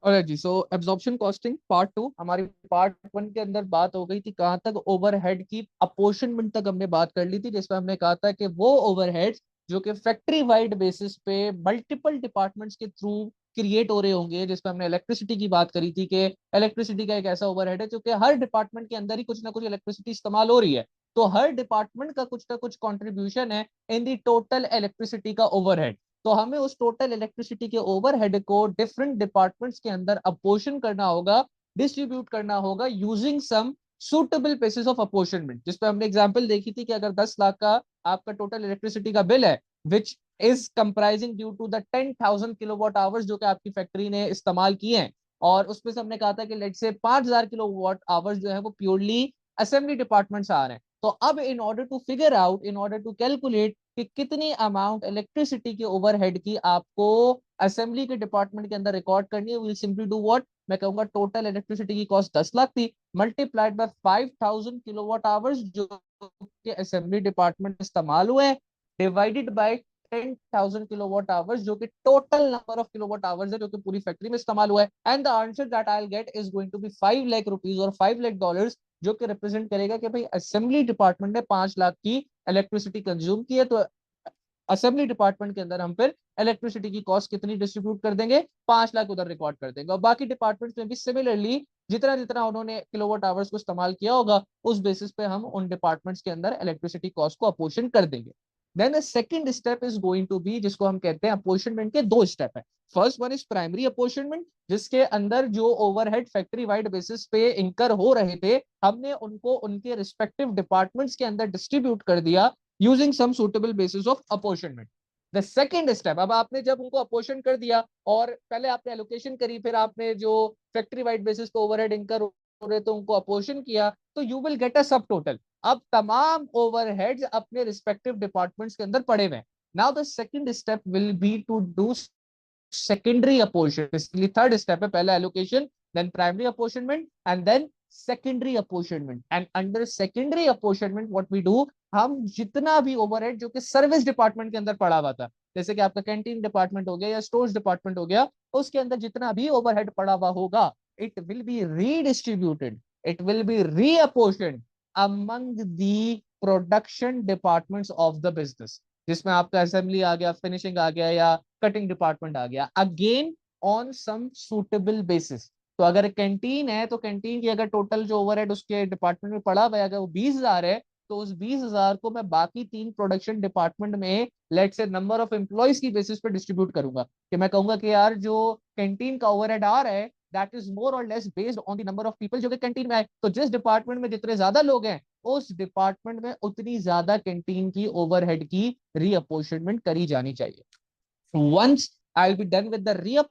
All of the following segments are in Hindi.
ऑलराइट जी, सो एब्जॉर्प्शन कॉस्टिंग पार्ट टू। हमारी पार्ट वन के अंदर बात हो गई थी कहाँ तक, ओवरहेड की अपोर्शनमेंट तक हमने बात कर ली थी, जिसमें हमने कहा था कि वो ओवरहेड्स जो कि फैक्ट्री वाइड बेसिस पे मल्टीपल डिपार्टमेंट्स के थ्रू क्रिएट हो रहे होंगे, जिसमें हमने इलेक्ट्रिसिटी की बात करी थी कि इलेक्ट्रिसिटी का एक ऐसा ओवरहेड है जो कि हर डिपार्टमेंट के अंदर ही कुछ ना कुछ इलेक्ट्रिसिटी इस्तेमाल हो रही है, तो हर डिपार्टमेंट का कुछ ना कुछ कंट्रीब्यूशन है इन दी टोटल इलेक्ट्रिसिटी का ओवरहेड। तो हमें उस टोटल इलेक्ट्रिसिटी के ओवरहेड को डिफरेंट डिपार्टमेंट्स के अंदर अपोर्शन करना होगा, डिस्ट्रीब्यूट करना होगा using some suitable basis of apportionment, जिस पे हमने एग्जांपल देखी थी कि अगर 10 लाख का आपका टोटल इलेक्ट्रिसिटी का बिल है, which is comprising due to the 10,000 kilowatt hours जो कि आपकी फैक्ट्री ने इस्तेमाल किए हैं, और उसमें से हमने कहा था कि लेट से 5,000 किलोवाट आवर्स जो है वो प्योरली असेंबली डिपार्टमेंट से आ रहे हैं। तो अब in order to figure out, in order to calculate कि कितनी अमाउंट इलेक्ट्रिसिटी के ओवरहेड की आपको असेंबली के डिपार्टमेंट के अंदर रिकॉर्ड करनी है, विल सिंपली डू व्हाट, मैं कहूंगा टोटल इलेक्ट्रिसिटी की कॉस्ट 10 लाख थी, मल्टीप्लाइड बाय 5,000 किलोवाट आवर्स जो कि असेंबली डिपार्टमेंट इस्तेमाल हुए, डिवाइडेड बाय 10,000 किलोवाट आवर्स जो कि total number of kilowatt hours है जो कि पूरी फैक्ट्री में इस्तेमाल हुआ है, and the answer that I will get is going to be 5 lakh rupees और 5 लाख डॉलर्स, जो कि रिप्रेजेंट करेगा कि भाई असेंबली डिपार्टमेंट ने 5 लाख की इलेक्ट्रिसिटी कंज्यूम की है, तो असेंबली डिपार्टमेंट के अंदर हम फिर इलेक्ट्रिसिटी की कॉस्ट कितनी डिस्ट्रीब्यूट कर देंगे, 5 लाख उधर रिकॉर्ड कर देंगे, और बाकी डिपार्टमेंट्स में भी सिमिलरली जितना जितना उन्होंने किलोवाट आवर्स को इस्तेमाल किया होगा उस बेसिस पे हम उन डिपार्टमेंट्स के अंदर इलेक्ट्रिसिटी कॉस्ट को अपोर्शन कर देंगे। Then the second step is going to be, जिसको हम कहते हैं अपोर्शनमेंट के दो स्टेप है। First one is primary apportionment, जिसके अंदर जो ओवरहेड फैक्ट्री वाइड बेसिस पे इंकर हो रहे थे हमने उनको उनके रिस्पेक्टिव डिपार्टमेंट्स के अंदर डिस्ट्रीब्यूट कर दिया using some suitable basis of apportionment. The second step, अब आपने जब उनको अपोर्शन कर दिया और पहले आपने एलोकेशन करी, फिर आपने जो फैक्ट्री वाइड बेसिस पे ओवरहेड इंकर हो रहे तो उनको अपोर्शन किया, तो यू विल गेट अ सब टोटल। अब तमाम ओवरहेड्स अपने रिस्पेक्टिव डिपार्टमेंट्स के अंदर पड़े हुए हैं। Now the second step will be to do secondary apportion, इसलिए थर्ड स्टेप है, पहला allocation, then primary apportionment and then secondary apportionment. And under secondary apportionment what we do, हम जितना भी ओवरहेड जो कि सर्विस डिपार्टमेंट के अंदर पड़ा हुआ था, जैसे कि आपका कैंटीन डिपार्टमेंट हो गया या स्टोर्स डिपार्टमेंट हो गया, उसके अंदर जितना भी ओवरहेड पड़ा हुआ होगा, it will be redistributed, it will be reapportioned among the production departments of the business, जिसमें आपका असेंबली आ गया, फिनिशिंग आ गया, या कटिंग डिपार्टमेंट आ गया, again on some suitable basis. तो अगर कैंटीन है तो कैंटीन की अगर टोटल जो ओवरहेड उसके डिपार्टमेंट में पड़ा हुआ है अगर वो 20,000 है, तो उस 20,000 को मैं बाकी 3 प्रोडक्शन डिपार्टमेंट में लेट से नंबर ऑफ एम्प्लॉयज की बेसिस पे डिस्ट्रीब्यूट करूंगा, कि मैं कहूंगा कि यार जो कैंटीन का ओवरहेड आ रहा है दैट इज मोर और less based on the number of people जो कि कैंटीन में आए, तो जिस डिपार्टमेंट में जितने ज्यादा लोग हैं उस डिपार्टमेंट में उतनी ज्यादा कैंटीन की ओवरहेड की रीअपोर्शनमेंट करी जानी चाहिए। Once I'll be done with the reapportionment,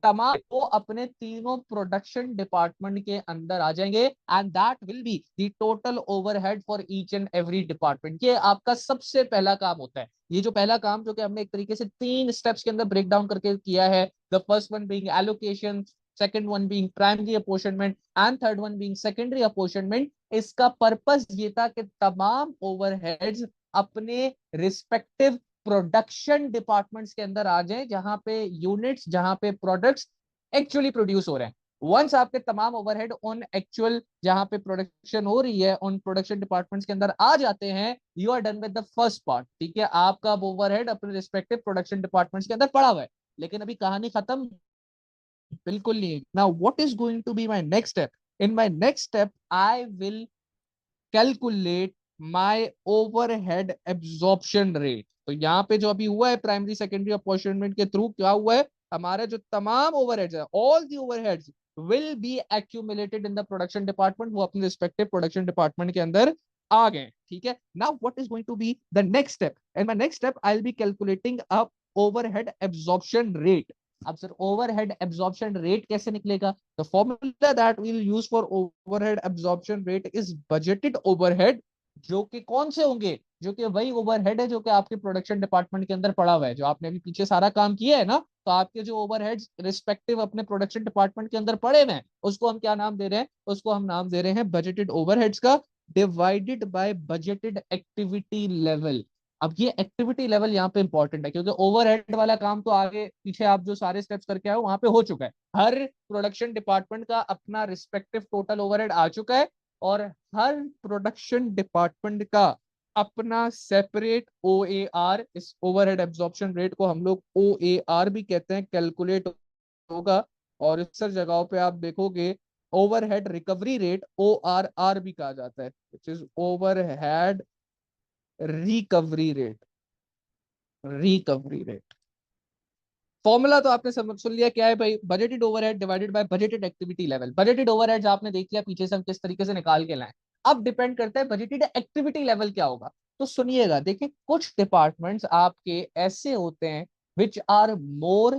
तमाम वो अपने तीनों प्रोडक्शन डिपार्टमेंट के अंदर आ जाएंगे, and that will be the total overhead for each and every department. ये आपका सबसे पहला काम होता है। ये जो पहला काम जो कि हमने एक तरीके से 3 स्टेप्स के अंदर ब्रेक डाउन करके किया है, the first one being allocation, second one being primary apportionment and third one being secondary apportionment. इसका पर्पस ये था कि तमाम ओवरहेड्स अपने रिस्पेक्टिव प्रोडक्शन डिपार्टमेंट्स के अंदर आ जाए, जहां पे यूनिट्स, जहां पे प्रोडक्ट्स एक्चुअली प्रोड्यूस हो रहे हैं। वंस आपके तमाम ओवरहेड उन एक्चुअल जहां पे प्रोडक्शन हो रही है उन प्रोडक्शन डिपार्टमेंट्स के अंदर आ जाते हैं, you are done with the first part. ठीक है, आपका ओवरहेड अपने रिस्पेक्टिव प्रोडक्शन डिपार्टमेंट्स के अंदर पड़ा हुआ है, लेकिन अभी कहानी खत्म बिल्कुल नहीं है। Now what is going to be my next step, in my next step I will calculate my overhead absorption rate. तो यहाँ पे जो अभी हुआ है प्राइमरी सेकेंडरी अपॉर्चुनिटी के थ्रू क्या हुआ है, हमारे जो तमाम ओवरहेड्स है, all the overheads will be accumulated in the production department, वो अपने रिस्पेक्टिव प्रोडक्शन डिपार्टमेंट के अंदर आ गए। ठीक है, now what is going to be the next step, in my next step I will be calculating a overhead absorption rate. अब सर ओवरहेड एब्जॉर्प्शन रेट कैसे निकलेगा, the formula that we'll use for overhead absorption rate is budgeted overhead, जो कि कौन से होंगे, जो कि वही ओवरहेड है जो कि आपके प्रोडक्शन डिपार्टमेंट के अंदर पड़ा हुआ है, जो आपने अभी पीछे सारा काम किया है ना, तो आपके जो ओवरहेड्स रिस्पेक्टिव अपने प्रोडक्शन डिपार्टमेंट के अंदर पड़े हुए हैं उसको हम क्या नाम दे रहे हैं, उसको हम नाम दे रहे हैं बजटेड ओवरहेड्स का, divided by budgeted activity level. अब ये एक्टिविटी लेवल यहाँ पे इंपॉर्टेंट है, क्योंकि ओवरहेड वाला काम तो आगे पीछे आप जो सारे स्टेप्स करके आए हो वहां पे हो चुका है। हर प्रोडक्शन डिपार्टमेंट का अपना रिस्पेक्टिव टोटल ओवरहेड आ चुका है, और हर प्रोडक्शन डिपार्टमेंट का अपना सेपरेट ओ ए आर, इस ओवरहेड एब्जॉर्प्शन रेट को हम लोग ओ ए आर भी कहते हैं, कैलकुलेट होगा। और इस सब जगहों पे आप देखोगे overhead recovery rate O R R भी कहा जाता है, which is overhead recovery rate. Recovery rate formula तो आपने समझ सुन लिया क्या है भाई, budgeted overhead divided by budgeted activity level. Budgeted overheads आपने देख लिया पीछे से हम किस तरीके से निकाल के लाए। अब डिपेंड करता है बजटेड एक्टिविटी लेवल क्या होगा। तो सुनिएगा, देखिए कुछ डिपार्टमेंट्स आपके ऐसे होते हैं which are more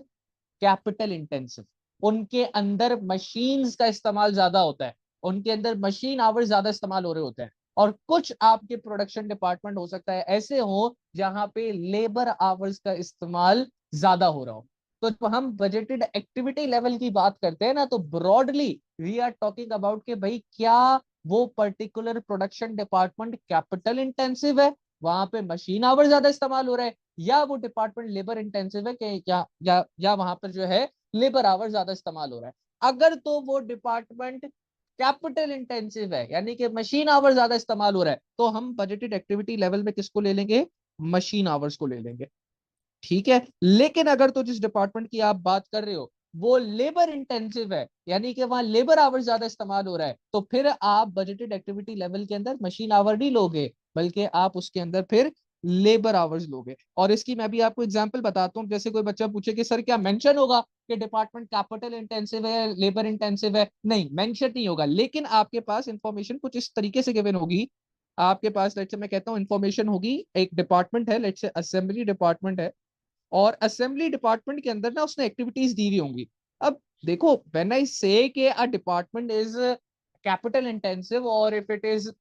capital intensive, उनके अंदर मशीन्स का इस्तेमाल ज्यादा होता है, उनके अंदर मशीन आवर्स ज्यादा इस्तेमाल हो रहे होते हैं। और कुछ आपके प्रोडक्शन डिपार्टमेंट हो सकता है ऐसे हो जहां पे लेबर आवर्स का इस्तेमाल ज्यादा हो रहा हो। तो जब हम बजटेड एक्टिविटी लेवल की बात करते हैं ना, तो broadly we are talking about कि भाई क्या वो particular production department capital intensive है, वहां पे मशीन आवर ज्यादा इस्तेमाल हो रहा है, या वो डिपार्टमेंट लेबर इंटेंसिव है कि या वहां पर जो है लेबर आवर ज्यादा इस्तेमाल हो रहा है। अगर तो वो डिपार्टमेंट कैपिटल इंटेंसिव है, यानी कि मशीन आवर ज्यादा इस्तेमाल हो रहा है, तो हम बजटेड एक्टिविटी लेवल में किसको ले लेंगे? मशीन आवर्स को ले लेंगे। ठीक है, लेकिन अगर तो जिस डिपार्टमेंट की आप बात कर रहे हो वो लेबर इंटेंसिव है, यानी कि वहां लेबर आवर ज्यादा इस्तेमाल हो रहा है, तो फिर आप बजटेड एक्टिविटी लेवल के अंदर मशीन आवर नहीं लोगे, बल्कि आप उसके अंदर फिर लेबर आवर्स लोगे। और इसकी मैं भी आपको एग्जांपल बताता हूँ। जैसे कोई बच्चा पूछे कि सर क्या मेंशन होगा कि डिपार्टमेंट कैपिटल इंटेंसिव है, लेबर इंटेंसिव है? नहीं, मेंशन नहीं होगा, लेकिन आपके पास इंफॉर्मेशन कुछ इस तरीके से गिवन होगी। आपके पास लेट्स से मैं कहता हूँ इंफॉर्मेशन होगी, एक डिपार्टमेंट है, लेट्स से असेंबली डिपार्टमेंट है, और असेंबली डिपार्टमेंट के अंदर ना उसने एक्टिविटीज दी हुई होंगी। अब देखो, व्हेन आई से कि a department is capital intensive और if it is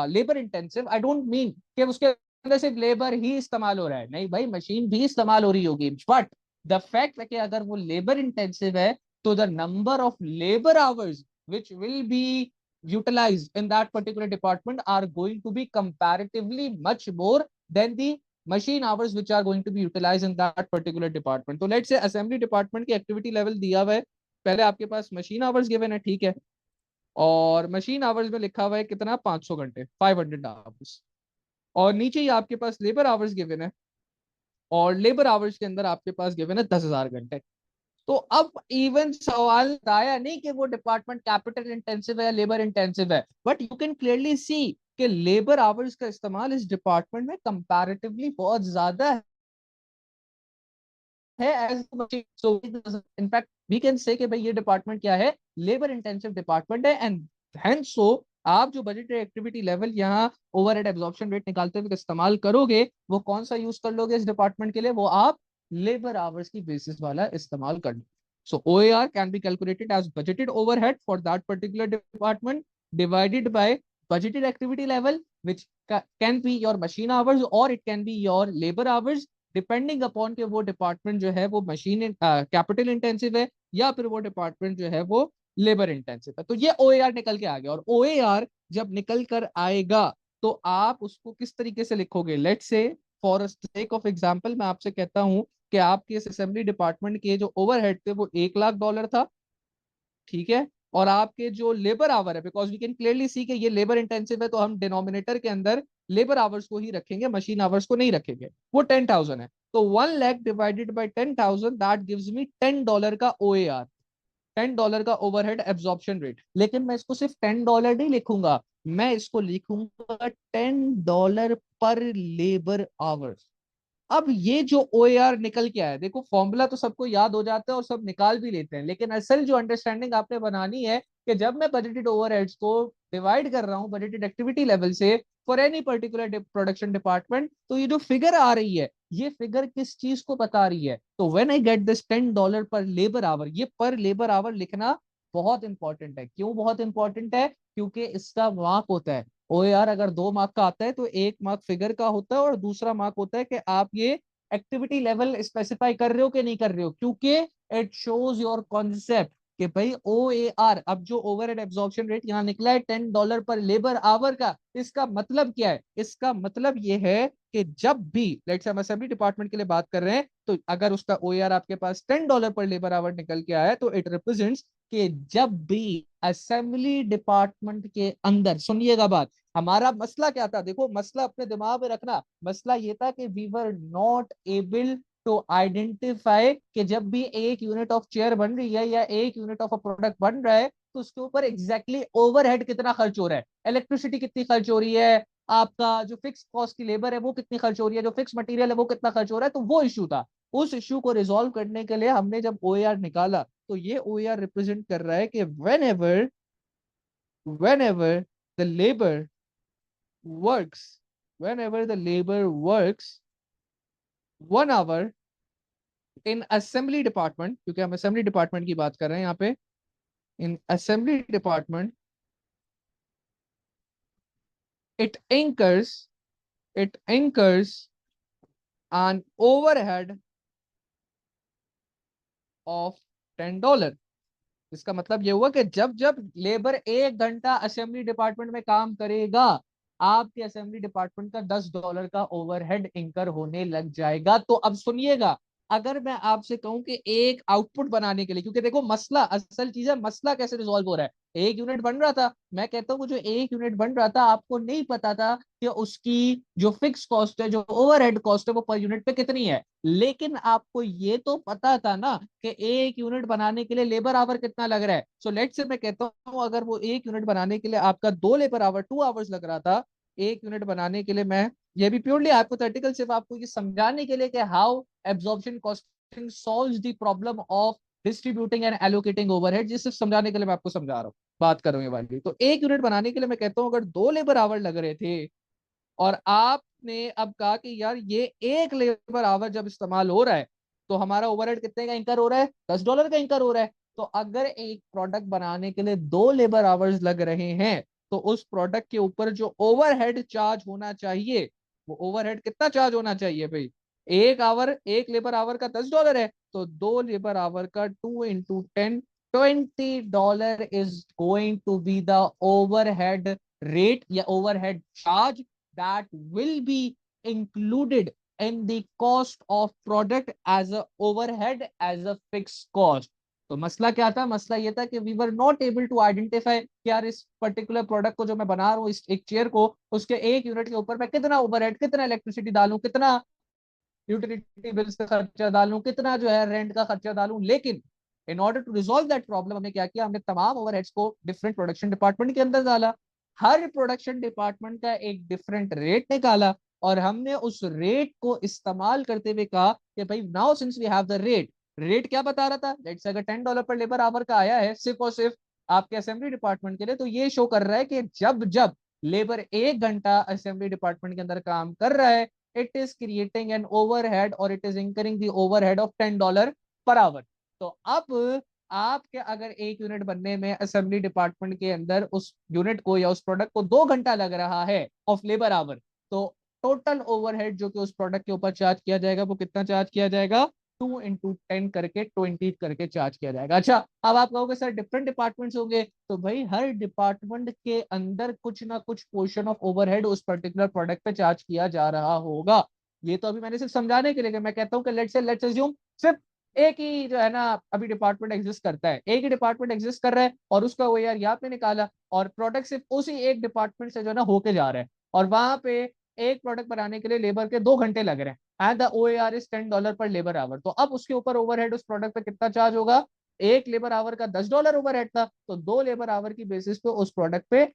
labour intensive, I don't mean कि उसके अंदर सिर्फ लेबर ही इस्तेमाल हो रहा है, नहीं भाई, मशीन भी इस्तेमाल हो रही होगी। बट द फैक्ट कि अगर वो लेबर इंटेंसिव है, तो the number of labour hours which will be utilized in that particular department are going to be comparatively much more than the machine hours which are going to be utilized in that particular department. तो let's say assembly department की activity level दिया हुआ है, पहले आपके पास machine hours given है, ठीक है, और machine hours में लिखा हुआ है कितना? 500 घंटे, 500 hours। और नीचे ही आपके पास लेबर आवर्स गिवन है, और लेबर आवर्स के अंदर आपके पास गिवन है 10,000 घंटे। तो अब इवन सवाल आया नहीं कि वो डिपार्टमेंट कैपिटल इंटेंसिव है या लेबर इंटेंसिव है, but you can clearly see कि लेबर आवर्स का इस्तेमाल इस डिपार्टमेंट में कंपैरेटिवली बहुत ज्यादा है as so in fact we can say कि भाई ये डिपार्टमेंट क्या है? लेबर इंटेंसिव डिपार्टमेंट है। एंड हेंस सो आप जो बजट एक्टिविटी लेवल यहाँ ओवरहेड एब्जॉर्प्शन रेट निकालते हुए इस्तेमाल करोगे, वो कौन सा यूज कर लोगे इस डिपार्टमेंट के लिए? वो आप लेबर आवर्स की बेसिस वाला इस्तेमाल कर लो। So OAR can be calculated as budgeted overhead for that particular department divided by budgeted activity level, which can be your machine hours or it can be your labor hours, depending upon के वो डिपार्टमेंट जो है वो मशीन कैपिटल इंटेंसिव है या फिर वो डिपार्टमेंट जो है वो लेबर इंटेंसिव है। तो ये OAR निकल के आ गया, और OAR जब निकल कर आएगा तो आप उसको किस तरीके से लिखोगे? Let's say for sake of example मैं आपसे कहता हूं कि आपके इस असेंबली डिपार्टमेंट के जो ओवरहेड थे वो $1,00,000 था, ठीक है, और आपके जो लेबर आवर है, because we can clearly see कि ये लेबर इंटेंसिव है, तो हम डिनोमिनेटर के अंदर लेबर आवर्स को ही रखेंगे, मशीन आवर्स को नहीं रखेंगे, वो 10,000 है। तो 1 lakh divided by 10,000 that gives me $10 का OAR, $10 का ओवरहेड एब्जॉर्प्शन रेट। लेकिन मैं इसको सिर्फ $10 नहीं लिखूंगा, मैं इसको लिखूंगा $10 पर लेबर आवर्स। अब ये जो OAR निकल के आया, देखो फॉर्मूला तो सबको याद हो जाता है और सब निकाल भी लेते हैं, लेकिन असल जो अंडरस्टैंडिंग आपने बनानी है कि जब मैं बजटेड ओवरहेड्स को डिवाइड कर रहा हूं बजटेड एक्टिविटी लेवल से for any particular production department, तो ये जो फिगर आ रही है ये फिगर किस चीज को बता रही है? तो व्हेन आई गेट दिस $10 पर लेबर आवर, ये पर लेबर आवर लिखना बहुत इंपॉर्टेंट है। क्यों बहुत इंपॉर्टेंट है? क्योंकि इसका मार्क होता है। ओ यार, अगर 2 मार्क का आता है तो 1 मार्क फिगर का होता है और दूसरा मार्क होता है कि आप ये एक्टिविटी लेवल स्पेसिफाई कर रहे हो कि नहीं कर रहे हो, क्योंकि इट शोज योर कॉन्सेप्ट कि भाई OAR, अब जो ओवरहेड एब्जॉर्प्शन रेट यहाँ निकला है $10 पर लेबर आवर का, इसका मतलब क्या है? इसका मतलब ये है कि जब भी लेट्स से हम असेंबली डिपार्टमेंट के लिए बात कर रहे हैं, तो अगर उसका OAR आपके पास $10 पर लेबर आवर निकल के आया, तो इट रिप्रेजेंट्स कि जब भी असेंबली डिपार्टमेंट के अंदर, सुनिएगा बात, हमारा मसला क्या था? देखो मसला अपने दिमाग में रखना, मसला ये था कि we were not able to identify कि जब भी एक यूनिट ऑफ चेयर बन रही है या एक यूनिट ऑफ अ प्रोडक्ट बन रहा है, तो उसके ऊपर एग्जैक्टली ओवरहेड कितना खर्च हो रहा है, इलेक्ट्रिसिटी कितनी खर्च हो रही है, आपका जो फिक्स कॉस्ट की लेबर है वो कितनी खर्च हो रही है, जो फिक्स मटेरियल है वो कितना खर्च हो रहा है। तो वो इशू था। उस इशू को रिजॉल्व करने के लिए हमने जब OAR निकाला, तो ये OAR रिप्रेजेंट कर रहा है कि whenever the labor works whenever the labor works 1 hour in assembly department, क्योंकि हम असेंबली डिपार्टमेंट की बात कर रहे हैं यहाँ पे, इन assembly department it incurs it incurs an overhead of $10। इसका मतलब ये हुआ कि जब जब लेबर 1 घंटा असेंबली डिपार्टमेंट में काम करेगा, आपके असेंबली डिपार्टमेंट का $10 का ओवरहेड इंकर होने लग जाएगा। तो अब सुनिएगा, अगर मैं आपसे कहूं कि एक आउटपुट बनाने के लिए, क्योंकि देखो मसला, असल चीज है मसला कैसे रिजॉल्व हो रहा है। एक यूनिट बन रहा था, मैं कहता हूँ जो एक यूनिट बन रहा था, आपको नहीं पता था कि उसकी जो फिक्स कॉस्ट है, जो ओवरहेड कॉस्ट है, वो पर यूनिट पे कितनी है, लेकिन आपको ये तो पता था ना कि एक यूनिट बनाने के लिए लेबर आवर कितना लग रहा है। सो लेट्स से मैं कहता हूँ अगर वो एक यूनिट बनाने के लिए आपका 2 लेबर आवर 2 आवर्स लग रहा था, एक यूनिट बनाने के लिए, मैं ये भी प्योरली हाइपोथेटिकल, सिर्फ आपको ये समझाने के लिए कि how absorption costing solves the problem of distributing and allocating overhead, जिस सिर्फ समझाने के लिए मैं आपको समझा रहा हूँ, बात कर रहा हूँ ये वाली। तो एक यूनिट बनाने के लिए मैं कहता हूँ अगर 2 लेबर आवर लग रहे थे, और आपने अब कहा कि यार ये एक लेबर आवर जब इस्तेमाल हो रहा है, तो हमारा ओवरहेड कितने का इंकर हो रहा है? $10 का इंकर हो रहा है। तो अगर एक प्रोडक्ट बनाने के लिए 2 लेबर आवर्स लग रहे हैं, तो उस प्रोडक्ट के ऊपर जो ओवरहेड चार्ज होना चाहिए, वो ओवरहेड कितना चार्ज होना चाहिए भाई? एक लेबर आवर का $10 है, तो 2 लेबर आवर का 2 × 10, $20 is going to be the overhead rate या overhead charge that will be included in the cost of product as a overhead, as a fixed cost। तो मसला क्या था? मसला ये था कि we were not able to identify कि यार इस पर्टिकुलर प्रोडक्ट को जो मैं बना रहा हूँ, इस एक चेयर को, उसके एक यूनिट के ऊपर मैं कितना ओवरहेड, कितना इलेक्ट्रिसिटी डालूं, कितना यूटिलिटी बिल्स का खर्चा डालूं, कितना जो है रेंट का खर्चा डालूं। लेकिन in order to resolve that problem हमने क्या किया? हमने तमाम ओवरहेड्स को डिफरेंट प्रोडक्शन डिपार्टमेंट के अंदर डाला, हर प्रोडक्शन डिपार्टमेंट का एक डिफरेंट रेट निकाला, और हमने उस रेट को इस्तेमाल करते हुए कहा कि भाई now since we have the rate, rate क्या बता रहा था? लेट्स से अगर $10 पर लेबर आवर का आया है सिर्फ और सिर्फ आपके असेंबली डिपार्टमेंट के लिए, तो ये शो कर रहा है कि जब जब लेबर 1 घंटा असेंबली डिपार्टमेंट के अंदर काम कर रहा है, it is creating an overhead or it is incurring the overhead of $10 per hour। तो अब आपके अगर एक यूनिट बनने में असेंबली डिपार्टमेंट के अंदर उस यूनिट को या उस प्रोडक्ट को 2 घंटा लग रहा है ऑफ लेबर आवर, तो टोटल ओवरहेड जो कि उस प्रोडक्ट के ऊपर चार्ज किया जाएगा, वो कितना चार्ज किया जाएगा? 2 × 10 करके 20 करके चार्ज किया जाएगा। अच्छा, अब आप कहोगे सर डिफरेंट डिपार्टमेंट्स होंगे, तो भाई हर डिपार्टमेंट के अंदर कुछ ना कुछ पोर्शन ऑफ ओवरहेड उस पर्टिकुलर प्रोडक्ट पे चार्ज किया जा रहा होगा। ये तो अभी मैंने सिर्फ समझाने के लिए, मैं कहता हूँ कि लेट्स अज्यूम सिर्फ एक ही जो है ना अभी डिपार्टमेंट एग्जिस्ट करता है, एक ही डिपार्टमेंट एग्जिस्ट कर रहा है, और उसका वो यार यहाँ पे निकाला, और प्रोडक्ट सिर्फ उसी एक डिपार्टमेंट से जो है ना होके जा रहा है, और वहां पे एक प्रोडक्ट बनाने के लिए लेबर के 2 घंटे लग रहे हैं, एंड द OAR इज $10 पर लेबर आवर। तो अब उसके ऊपर ओवरहेड उस प्रोडक्ट पे कितना चार्ज होगा? एक लेबर आवर का $10 ओवरहेड था, तो 2 लेबर आवर की बेसिस पे उस प्रोडक्ट पे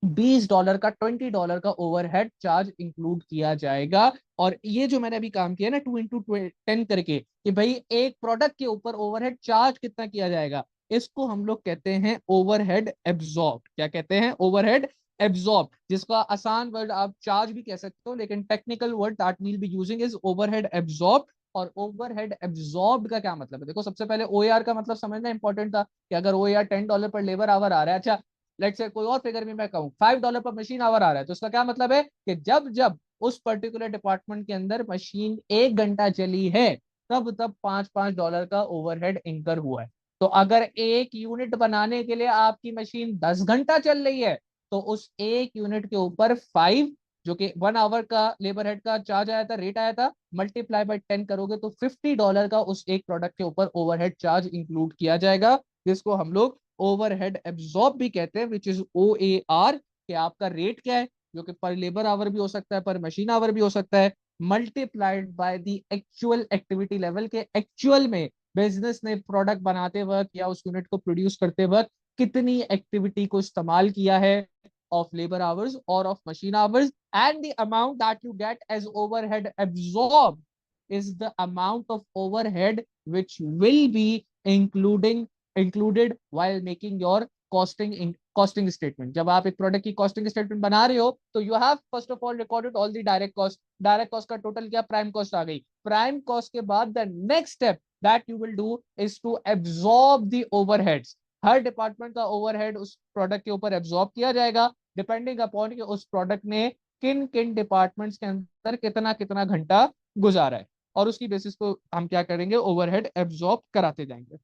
$20 का, $20 का ओवरहेड चार्ज इंक्लूड किया जाएगा। और ये जो मैंने अभी काम किया ना 2 × 10 करके, कि भाई एक प्रोडक्ट के ऊपर ओवरहेड चार्ज कितना किया जाएगा, इसको हम लोग कहते हैं ओवरहेड एब्जॉर्ब। क्या कहते हैं? ओवरहेड एब्जॉर्ब, जिसका आसान वर्ड आप चार्ज भी कह सकते हो, लेकिन technical word that we'll be using is overhead absorb. और ओवरहेड एब्जॉर्ब का क्या मतलब है? देखो सबसे पहले OAR का मतलब समझना इंपॉर्टेंट था, कि अगर OAR $10 पर लेबर आवर आ रहा है, अच्छा लेट से कोई और फिगर भी मैं कहूँ $5 पर मशीन आवर आ रहा है, तो इसका क्या मतलब है कि जब जब उस पर्टिकुलर डिपार्टमेंट के अंदर मशीन 1 घंटा चली है, तब तब $5 $5 का ओवरहेड इंकर हुआ है। तो अगर एक यूनिट बनाने के लिए आपकी मशीन 10 घंटा चल रही है, तो उस एक यूनिट के ऊपर 5, जो कि 1 आवर का लेबर हेड का चार्ज आया था, रेट आया था, मल्टीप्लाई बाय 10 करोगे तो $50 का उस एक प्रोडक्ट के ऊपर ओवरहेड चार्ज इंक्लूड किया जाएगा, जिसको हम लोग ओवरहेड एब्जॉर्ब भी कहते हैं, विच इज OAR। कि आपका रेट क्या है, जो कि पर लेबर आवर भी हो सकता है, पर मशीन आवर भी हो सकता है, multiplied by the actual activity level के एक्चुअल में बिजनेस ने प्रोडक्ट बनाते वक्त या उस यूनिट को प्रोड्यूस करते वक्त कितनी एक्टिविटी को इस्तेमाल किया है of labor hours or of machine hours, and the amount that you get as overhead absorbed is the amount of overhead which will be included while making your costing statement. जब आप एक प्रोडक्ट की कॉस्टिंग स्टेटमेंट बना रहे हो तो you have first of all recorded all the direct cost का टोटल क्या, प्राइम कॉस्ट आ गई, प्राइम कॉस्ट के बाद the next step that you will do is to absorb the overheads. हर डिपार्टमेंट का ओवरहेड उस प्रोडक्ट के ऊपर एब्सॉर्ब किया जाएगा, डिपेंडिंग अपॉन कि उस प्रोडक्ट ने किन किन डिपार्टमेंट्स के अंदर कितना कितना घंटा गुजारा है, और उसकी बेसिस को हम क्या करेंगे, ओवरहेड एब्सॉर्ब कराते जाएंगे।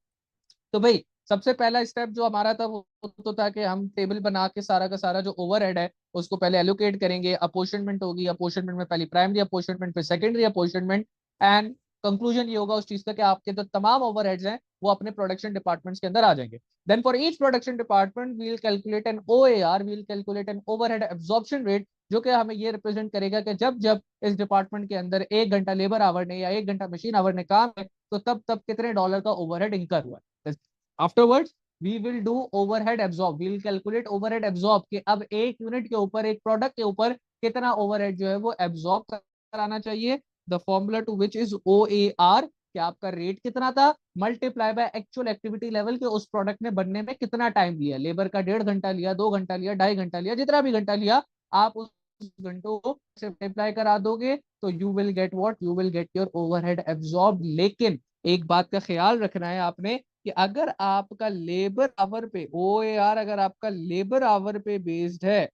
तो भाई सबसे पहला स्टेप जो हमारा था वो तो था कि हम टेबल बना के सारा का सारा जो ओवरहेड है उसको पहले एलोकेट करेंगे, अपोर्शनमेंट होगी, अपोर्शनमेंट में पहली प्राइमरी अपोर्शनमेंट, फिर सेकेंडरी अपोर्शनमेंट, एंड कंक्लूजन ये होगा उस चीज का कि आपके जो तमाम ओवरहेड्स हैं वो अपने प्रोडक्शन डिपार्टमेंट्स के अंदर आ जाएंगे। Then for each production department we will calculate an OAR, we will calculate an overhead absorption rate, जो कि हमें ये रिप्रेजेंट करेगा कि जब जब इस डिपार्टमेंट के अंदर 1 घंटा लेबर आवर ने या 1 घंटा मशीन आवर ने काम है तो तब तब कितने डॉलर का ओवरहेड इंकर हुआ है। Afterwards we will do overhead absorb, we will calculate overhead absorb कि अब एक यूनिट के ऊपर, एक प्रोडक्ट के ऊपर कितना ओवरहेड जो है वो एब्जॉर्ब कराना चाहिए। The formula to which is OAR, कि आपका रेट कितना था multiply by actual activity level के उस प्रोडक्ट ने बनने में कितना टाइम लिया, लेबर का 1.5 घंटा लिया, 2 घंटा लिया, 2.5 घंटा लिया, जितना भी घंटा लिया आप उस घंटों को से मल्टीप्लाई करा दोगे तो you will get what, you will get your overhead absorb. लेकिन एक बात का ख्याल रखना है आपने कि अगर आपका लेबर आवर पे OAR अगर आपका लेबर आवर पे बेस्ड है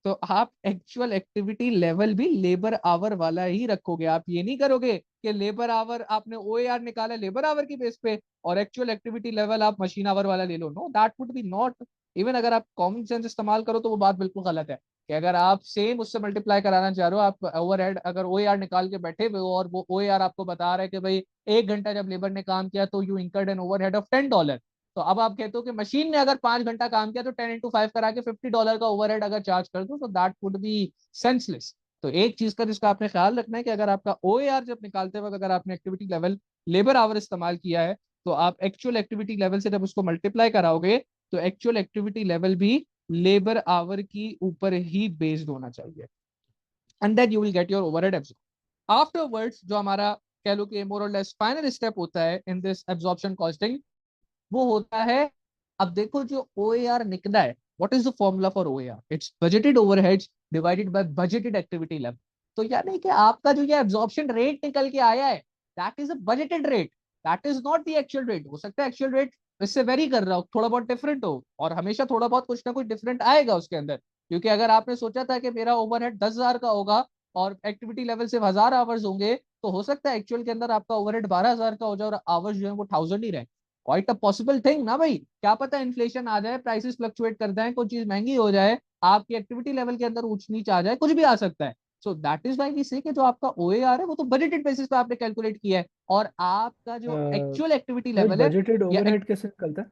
तो आप एक्चुअल एक्टिविटी लेवल भी लेबर आवर वाला ही रखोगे। आप ये नहीं करोगे कि लेबर आवर आपने OAR निकाला लेबर आवर की बेस पे और एक्चुअल एक्टिविटी लेवल आप मशीन आवर वाला ले लो। No, that would be not. Even अगर आप कॉमन सेंस इस्तेमाल करो तो वो बात बिल्कुल गलत है कि अगर आप सेम उससे मल्टीप्लाई कराना चाह रहे हो, आप ओवरहेड अगर OAR निकाल के बैठे हुए हो और वो OAR आपको बता रहा है कि भाई 1 घंटा जब लेबर ने काम किया तो you incurred an overhead of $10, तो अब आप कहते हो कि मशीन ने अगर 5 घंटा काम किया तो 10 × 5 करा के $50 का ओवरहेड अगर चार्ज कर दो तो दैट वुड बी सेंसलेस। तो एक चीज का जिसका आपने ख्याल रखना है कि अगर आपका OAR जब निकालते वक्त अगर आपने एक्टिविटी लेवल लेबर आवर इस्तेमाल किया है तो आप एक्चुअल एक्टिविटी लेवल से जब उसको मल्टीप्लाई कराओगे तो एक्चुअल एक्टिविटी लेवल भी लेबर आवर की ऊपर ही बेस्ड होना चाहिए, and then you will get your overhead absorb. Afterwards जो हमारा कह लो कि मोर और लेस फाइनल स्टेप होता है इन दिस एब्जॉर्प्शन कॉस्टिंग, वो होता है, अब देखो जो OAR निकला है, what is the formula for OAR, it's budgeted overheads divided by budgeted activity level. तो यानी कि आपका जो ये एब्जॉर्प्शन रेट निकल के आया है that is a budgeted rate, that is not the actual rate. हो सकता है एक्चुअल रेट इससे वेरी कर रहा हो, थोड़ा बहुत डिफरेंट हो, और हमेशा थोड़ा बहुत कुछ ना कुछ डिफरेंट आएगा उसके अंदर, क्योंकि अगर आपने सोचा था कि मेरा ओवरहेड 10,000 का होगा और एक्टिविटी लेवल से 1,000 आवर्स होंगे, तो हो सकता है एक्चुअल के अंदर आपका ओवरहेड 12,000 का हो जाए और आवर्स जो है वो 1,000 ही रहे। क्वाइट अ पॉसिबल थिंग ना भाई, क्या पता इन्फ्लेशन आ जाए, प्राइसेस फ्लक्चुएट कर जाए, कोई चीज महंगी हो जाए, आपकी एक्टिविटी लेवल के अंदर ऊंच नीच आ जाए, कुछ भी आ सकता है। So that is why we say कि जो आपका OAR है वो तो बजटेड बेसिस पे आपने कैलकुलेट किया है, और आपका जो एक्चुअल एक्टिविटी भाई लेवल है बजटेड या ओवरहेड कैसे निकलता है?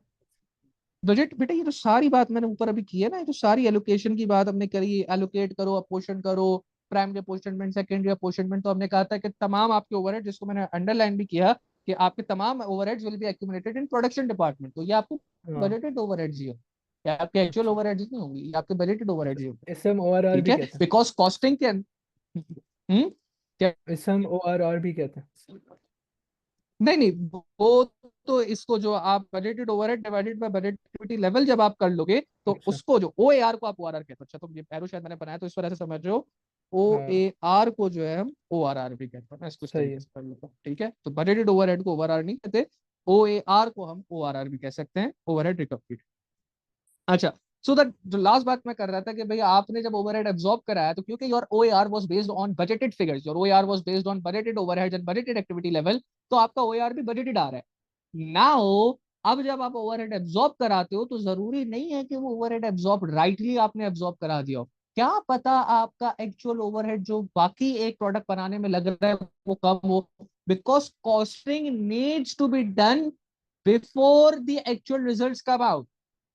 बजट, बेटा ये तो सारी बात मैंने ऊपर अभी की है ना, ये तो सारी एलोकेशन की बात हमने करी, एलोकेट करो, अपोर्शन करो, प्राइमरी अपोर्शनमेंट, सेकेंडरी अपोर्शनमेंट, तो हमने कहा था कि तमाम आपके ओवरहेड, जिसको मैंने अंडरलाइन भी किया कि आपके तमाम overheads will be accumulated in production department, तो ये आपको हाँ। बजटेड ओवरहेड्स ही हो, या आपके एक्चुअल अच्छा, ओवरहेड्स नहीं होंगी, ये आपके बजटेड ओवरहेड्स ही होंगे। इसे हम ORR ठीक भी है, कहते हैं। बिकॉज कॉस्टिंग के क्या, इसे हम ORR भी कहते हैं। नहीं नहीं, वो तो इसको जो आप budgeted overhead divided bye budget activity level जब आप कर लोगे तो अच्छा। उसको जो OAR को आप ORR कहते हो। अच्छा, तो ये एरो शायद मैंने बनाया तो इस वजह से समझ रहे हो, हाँ OAR को जो है हम ORR भी कहते हैं। मैं इसको इस सही तरीके है। से कर लेता हूँ, ठीक है, तो बजटेड ओवरहेड को ORR नहीं कहते, OAR को हम ORR भी कह सकते हैं, ओवरहेड रिकवरी। अच्छा, सो दैट जो लास्ट बात मैं कर रहा था कि भाई आपने जब ओवरहेड एब्जॉर्ब कराया तो क्योंकि your OAR was based on budgeted figures, your OAR was based on budgeted overheads and budgeted activity level, तो आपका OAR भी बजटेड आ रहा है। नाउ अब जब आप ओवरहेड एब्जॉर्ब कराते हो तो जरूरी नहीं है कि वो ओवरहेड एब्जॉर्ब राइटली आपने एब्जॉर्ब करा दिया हो। क्या पता आपका एक्चुअल ओवरहेड जो बाकी एक प्रोडक्ट बनाने में लग रहा है वो कम हो, because costing needs to be done before the actual results come out.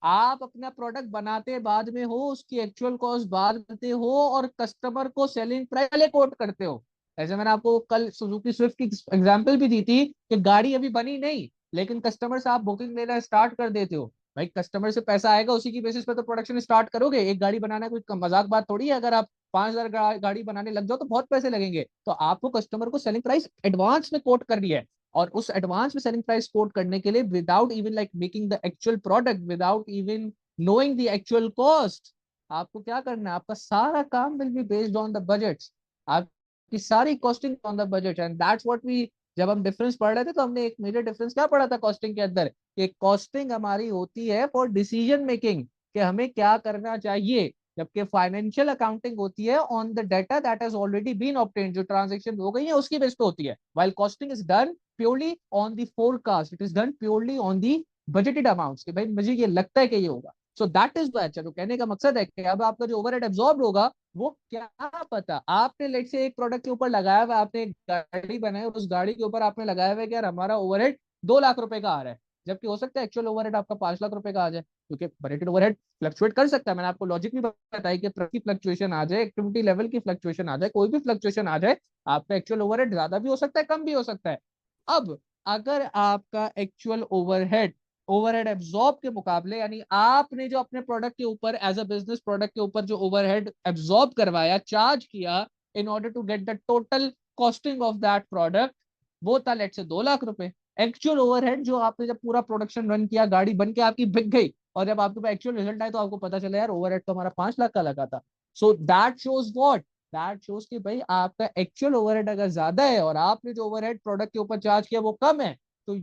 आप अपना प्रोडक्ट बनाते बाद में हो, उसकी एक्चुअल कॉस्ट बाद में करते हो, और कस्टमर को सेलिंग प्राइस पहले कोट करते हो। ऐसे मैंने आपको कल सुजुकी स्विफ्ट की एग्जांपल भी दी थी कि गाड़ी अभी बनी नहीं, लेकिन कस्टमर से आप बुकिंग लेना स्टार्ट कर देते हो। भाई कस्टमर से पैसा आएगा, उसी की बेसिस पे तो प्रोडक्शन स्टार्ट करोगे। एक गाड़ी बनाना कोई मजाक बात थोड़ी है। अगर आप 5,000 गाड़ी बनाने लग जाओ तो बहुत पैसे लगेंगे। तो आपको कस्टमर को सेलिंग प्राइस एडवांस में कोट करनी है, और उस एडवांस में सेलिंग प्राइस कोट करने के लिए without even like making the actual product, without even knowing the actual cost, आपको क्या करना है, आपका सारा काम will be based on the budgets, आपकी सारी costing on the budget. And that's what we, जब हम डिफरेंस पढ़ रहे थे तो हमने एक मेजर डिफरेंस क्या पढ़ा था कॉस्टिंग के अंदर, कि कॉस्टिंग हमारी होती है फॉर डिसीजन मेकिंग, कि हमें क्या करना चाहिए, जबकि फाइनेंशियल अकाउंटिंग होती है on the data that has already been obtained, जो ट्रांजैक्शन हो गई है उसकी बेस पे होती है, while costing is done purely on the forecast, it is done purely on the budgeted amounts, कि भाई मुझे ये लगता है कि ये होगा। सो दैट इज वाई, चलो कहने का मकसद है कि अब आपका जो ओवरहेड एब्जॉर्ब होगा वो क्या पता, आपने लेट से एक प्रोडक्ट के ऊपर लगाया हुआ, आपने एक गाड़ी बनाई, उस गाड़ी के ऊपर आपने लगाया हुआ है कि यार हमारा ओवरहेड 2 लाख रुपए का आ रहा है, जबकि हो सकता है एक्चुअल ओवरहेड आपका 5 लाख रुपए का आ जाए, क्योंकि बजटेड ओवरहेड फ्लक्चुएट कर सकता है। मैंने आपको लॉजिक भी बताया कि प्रति फ्लक्चुएशन आ जाए, एक्टिविटी लेवल की फ्लक्चुएशन आ जाए, कोई भी फ्लक्चुएशन आ जाए, आपका एक्चुअल ओवरहेड ज्यादा भी हो सकता है, कम भी हो सकता है। अब अगर आपका एक्चुअल ओवरहेड ओवरहेड एब्जॉर्ब के मुकाबले, यानी आपने जो अपने प्रोडक्ट के ऊपर एज अ बिजनेस प्रोडक्ट के ऊपर जो ओवरहेड एब्जॉर्ब करवाया, चार्ज किया in order to get the total costing of that product, वो था लेट से 2 लाख रुपए। एक्चुअल ओवरहेड जो आपने जब पूरा प्रोडक्शन रन किया, गाड़ी बन के आपकी बिक गई, और जब आपके पास एक्चुअल रिजल्ट आया तो आपको पता चला यार ओवरहेड तो हमारा 5 लाख का लगा था। So that shows what, that shows कि भाई आपका एक्चुअल ओवरहेड अगर ज्यादा है और आपने जो ओवरहेड प्रोडक्ट के ऊपर चार्ज किया वो कम है, तो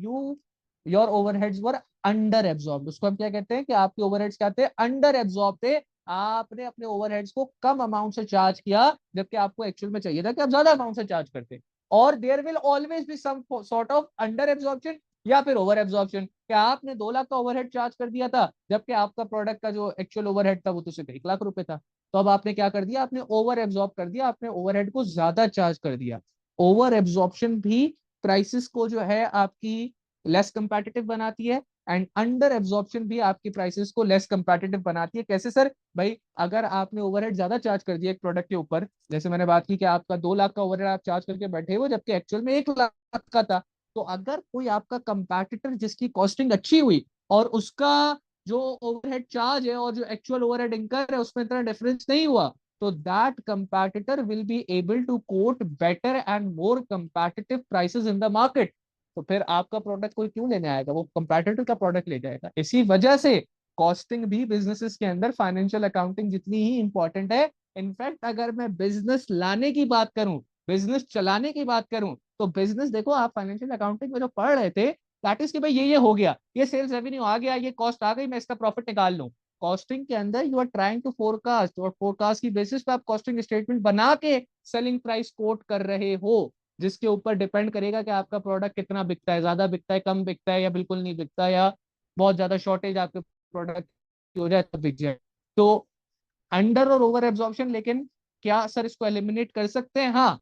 your overheads were under absorb. उसको हम क्या कहते हैं कि आपके ओवरहेड्स क्या थे, अंडर एब्जॉर्ब थे। आपने अपने ओवरहेड्स को कम अमाउंट से चार्ज किया, जबकि आपको एक्चुअल में चाहिए था कि आप ज्यादा अमाउंट से चार्ज करते। और there will always be some sort of under absorption या फिर ओवर एब्जॉर्प्शन, क्या आपने 2 लाख का ओवरहेड चार्ज कर दिया था, जबकि आपका प्रोडक्ट का जो एक्चुअल ओवरहेड था वो तो सिर्फ 1 लाख रुपए था। तो अब आपने क्या कर दिया, आपने ओवर एब्जॉर्ब कर दिया, आपने ओवरहेड को ज्यादा चार्ज कर दिया। ओवर एब्जॉर्प्शन भी प्राइसेस को जो है आपकी लेस कंपेटिटिव बनाती है, एंड अंडर एब्जॉर्प्शन भी आपकी प्राइसेस को लेस कंपेटिटिव बनाती है। कैसे सर, भाई अगर आपने ओवरहेड ज्यादा चार्ज कर दिया एक प्रोडक्ट के ऊपर, जैसे मैंने बात की कि आपका 2 लाख का ओवरहेड आप चार्ज करके बैठे हो, जबकि एक्चुअल में 1 लाख का था, तो अगर कोई आपका कंपैटिटर जिसकी कॉस्टिंग अच्छी हुई और उसका जो ओवरहेड चार्ज है और जो एक्चुअल ओवरहेड इंकर है उसमें इतना डिफरेंस नहीं हुआ, तो that competitor will be able to quote better and more competitive prices in the market. तो फिर आपका प्रोडक्ट कोई क्यों लेने आएगा, वो कंपैटिटर का प्रोडक्ट ले जाएगा। इसी वजह से कॉस्टिंग भी बिजनेसेस के अंदर फाइनेंशियल अकाउंटिंग जितनी ही इंपॉर्टेंट है। इनफैक्ट अगर मैं बिजनेस लाने की बात करूं, बिजनेस चलाने की बात करूं, तो बिजनेस देखो, आप फाइनेंशियल अकाउंटिंग में जो पढ़ रहे थे दैट इज कि भाई ये हो गया, ये सेल्स रेवेन्यू आ गया, ये कॉस्ट आ गई, मैं इसका प्रॉफिट निकाल लूं। कॉस्टिंग के अंदर you are trying to forecast, और फोरकास्ट की बेसिस पे आप कॉस्टिंग स्टेटमेंट बना के सेलिंग प्राइस कोट कर रहे हो, जिसके ऊपर डिपेंड करेगा कि आपका प्रोडक्ट कितना बिकता है, ज्यादा बिकता है, कम बिकता है, या बिल्कुल नहीं बिकता, या बहुत ज्यादा शॉर्टेज आपके प्रोडक्ट की हो जाए तो बिक जाए। तो अंडर और ओवर एब्जॉर्प्शन, लेकिन क्या सर इसको एलिमिनेट कर सकते हैं? हाँ,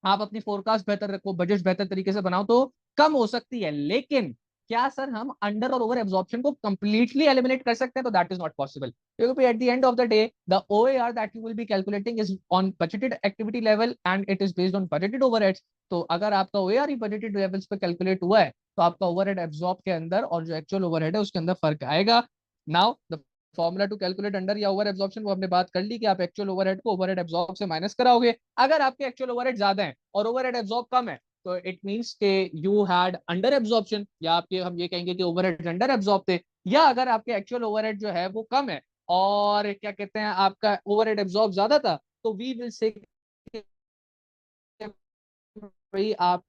आप अपनी फोरकास्ट बेहतर रखो, बजट बेहतर तरीके से बनाओ तो कम हो सकती है, लेकिन क्या सर हम अंडर और ओवर एब्जॉर्प्शन को कंप्लीटली एलिमिनेट कर सकते हैं? तो दैट इज नॉट पॉसिबल, क्योंकि at the end of the day the OAR that you will be calculating is on budgeted activity level and it is based on budgeted overheads. तो अगर आपका ओएआर ही बजटेड लेवल्स पे कैलकुलेट हुआ है तो आपका ओवरहेड एब्जॉर्ब के अंदर और जो एक्चुअल ओवरहेड है उसके अंदर फर्क आएगा। Now the formula to calculate under या ओवर एब्जॉर्प्शन, वो हमने बात कर ली कि आप एक्चुअल ओवरहेड को ओवरहेड एब्जॉर्ब से माइनस कराओगे। अगर आपके एक्चुअल ओवरहेड ज्यादा है और ओवरहेड एब्जॉर्ब कम है, तो इट मींस के यू हैड अंडर एब्जॉर्प्शन, या आपके हम ये कहेंगे कि ओवरहेड अंडर एब्जॉर्ब थे। या अगर आपके एक्चुअल ओवरहेड जो है वो कम है और क्या कहते हैं आपका ओवरहेड एब्जॉर्ब ज्यादा था, तो वी विल से भाई आप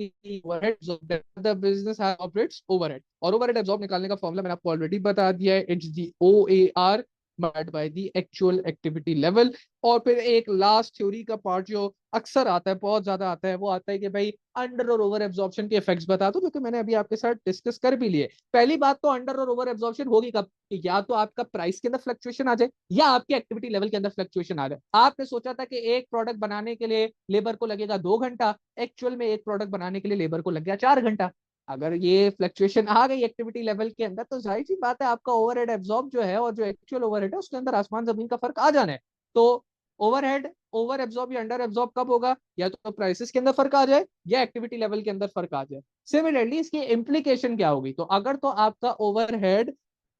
द बिजनेस ऑपरेट्स ओवरहेड। और ओवरहेड एब्जॉर्ब निकालने का फॉर्मूला मैंने आपको ऑलरेडी बता दिया है, it's the OAR multiplied by the actual activity level. और फिर एक लास्ट थ्योरी का पार्ट जो अक्सर आता है, बहुत ज्यादा आता है, वो आता है कि भाई अंडर और ओवर एब्जॉर्प्शन के इफेक्ट्स बता दो, जो कि मैंने अभी आपके साथ डिस्कस कर भी लिए। पहली बात तो अंडर और ओवर एब्जॉर्प्शन होगी कब, कि या तो आपका प्राइस के अंदर फ्लक्चुएशन आ जाए या आपके एक्टिविटी लेवल के अंदर फ्लक्चुएशन आ जाए। आपने सोचा था कि एक प्रोडक्ट बनाने के लिए लेबर को लगेगा 2 घंटा, एक्चुअल में एक प्रोडक्ट बनाने के लिए लेबर को लग गया 4 घंटा। अगर ये फ्लक्चुएशन आ गई एक्टिविटी लेवल के अंदर, तो जाहिर सी बात है आपका ओवरहेड एब्जॉर्ब जो है और जो एक्चुअल ओवरहेड है उसके अंदर आसमान जमीन का फर्क आ जाना है। तो ओवरहेड ओवर एब्जॉर्ब या अंडर एब्जॉर्ब कब होगा, या तो प्राइसेस के अंदर फर्क आ जाए या एक्टिविटी लेवल के अंदर फर्क आ जाए। सिमिलरली इसकी इंप्लीकेशन क्या होगी, तो अगर तो आपका ओवरहेड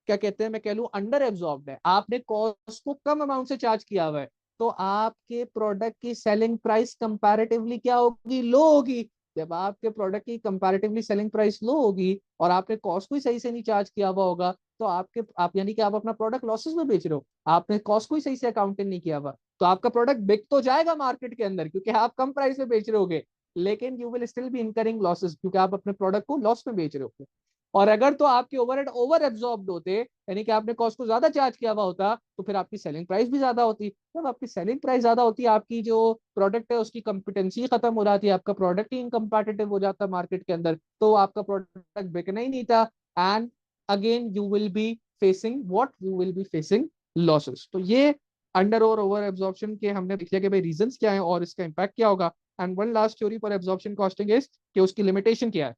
क्या कहते हैं, मैं कह लूं अंडर एब्जॉर्ब्ड है, आपने कॉस्ट को कम अमाउंट से चार्ज किया हुआ है, तो आपके प्रोडक्ट की सेलिंग प्राइस कंपैरेटिवली क्या होगी, लो होगी। जब आपके प्रोडक्ट की कंपैरेटिवली सेलिंग प्राइस लो होगी और आपने कॉस्ट को ही सही से नहीं चार्ज किया हुआ होगा, तो आप यानी कि आप अपना प्रोडक्ट लॉसेस में बेच रहे हो, आपने कॉस्ट को ही सही से अकाउंटिंग नहीं किया हुआ, तो आपका प्रोडक्ट बिक तो जाएगा मार्केट के अंदर क्योंकि आप कम प्राइस में बेच रहे होगे, लेकिन you will still be incurring losses क्योंकि आप अपने प्रोडक्ट को लॉस में बेच रहे हो। और अगर तो आपके ओवरहेड ओवर एब्जॉर्ब्ड होते, यानी कि आपने कॉस्ट को ज्यादा चार्ज किया हुआ होता, तो फिर आपकी सेलिंग प्राइस भी ज्यादा होती। जब आपकी सेलिंग प्राइस ज्यादा होती, आपकी जो प्रोडक्ट है उसकी कॉम्पिटेंसी खत्म हो जाती है, आपका प्रोडक्ट ही इनकम्पेटिटिव हो जाता मार्केट के अंदर, तो आपका प्रोडक्ट बिकना ही नहीं था। And again you will be facing what, you will be facing losses. तो ये अंडर और ओवर एब्जॉर्प्शन के हमने देख लिया कि भाई रीजंस क्या है और इसका इम्पैक्ट क्या होगा। And one last theory for absorption costing is कि उसकी लिमिटेशन क्या है।